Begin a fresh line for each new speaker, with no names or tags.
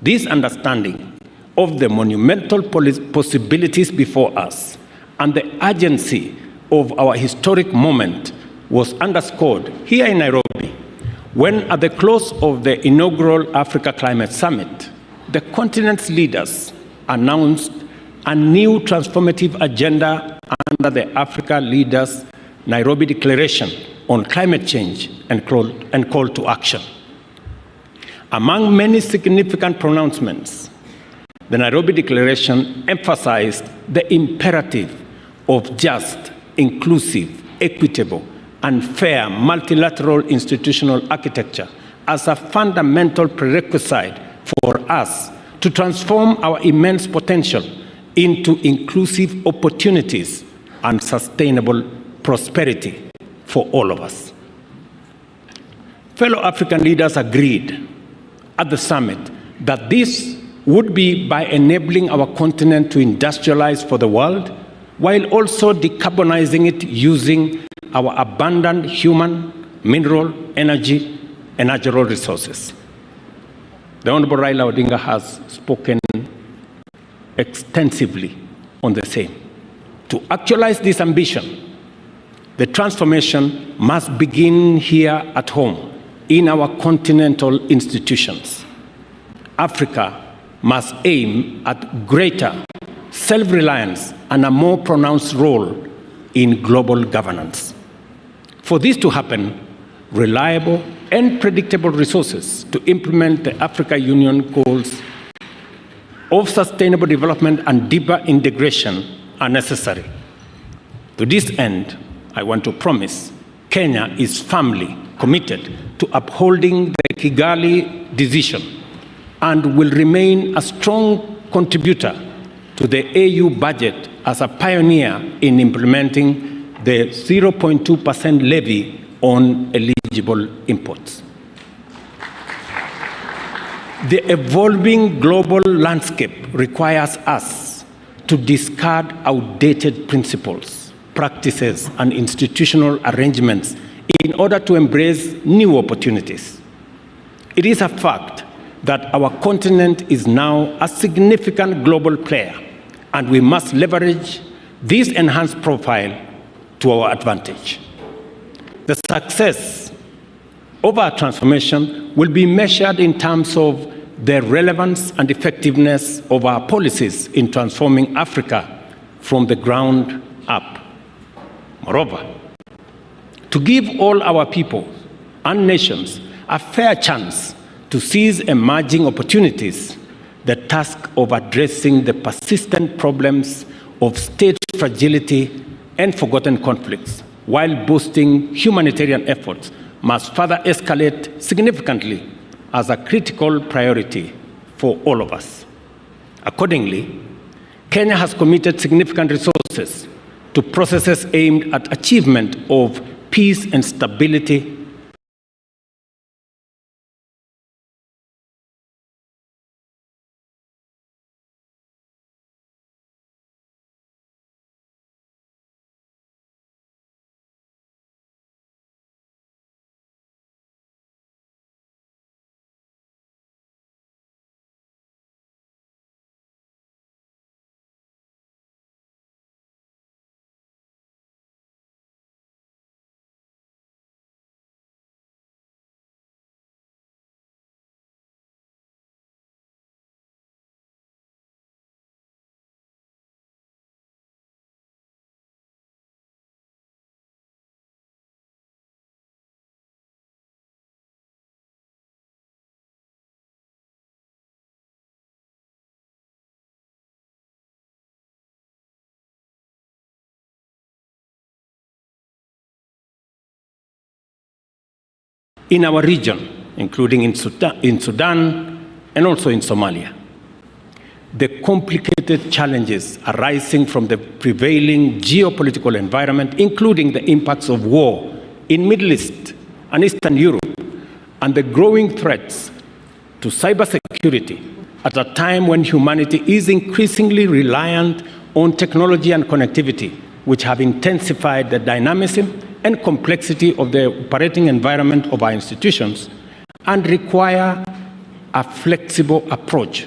This understanding of the monumental possibilities before us and the urgency of our historic moment was underscored here in Nairobi when, at the close of the inaugural Africa Climate Summit, the continent's leaders announced a new transformative agenda under the Africa Leaders Nairobi Declaration on Climate Change and call to action. Among many significant pronouncements, the Nairobi Declaration emphasized the imperative of just, inclusive, equitable, and fair multilateral institutional architecture as a fundamental prerequisite for us to transform our immense potential into inclusive opportunities and sustainable prosperity for all of us. Fellow African leaders agreed at the summit that this would be by enabling our continent to industrialize for the world while also decarbonizing it using our abundant human, mineral, energy, and natural resources. The Honorable Raila Odinga has spoken extensively on the same. To actualize this ambition, the transformation must begin here at home in our continental institutions. Africa must aim at greater self-reliance and a more pronounced role in global governance. For this to happen, reliable and predictable resources to implement the Africa Union goals of sustainable development and deeper integration are necessary. To this end, I want to promise Kenya is firmly committed to upholding the Kigali decision and will remain a strong contributor to the AU budget as a pioneer in implementing the 0.2% levy on eligible imports. The evolving global landscape requires us to discard outdated principles, practices, and institutional arrangements in order to embrace new opportunities. It is a fact that our continent is now a significant global player, and we must leverage this enhanced profile to our advantage. The success of our transformation will be measured in terms of the relevance and effectiveness of our policies in transforming Africa from the ground up. Moreover, to give all our people and nations a fair chance to seize emerging opportunities, the task of addressing the persistent problems of state fragility and forgotten conflicts while boosting humanitarian efforts must further escalate significantly as a critical priority for all of us. Accordingly, Kenya has committed significant resources to processes aimed at achievement of peace and stability in our region, including in Sudan and also in Somalia. The complicated challenges arising from the prevailing geopolitical environment, including the impacts of war in Middle East and Eastern Europe, and the growing threats to cybersecurity at a time when humanity is increasingly reliant on technology and connectivity, which have intensified the dynamism and complexity of the operating environment of our institutions and require a flexible approach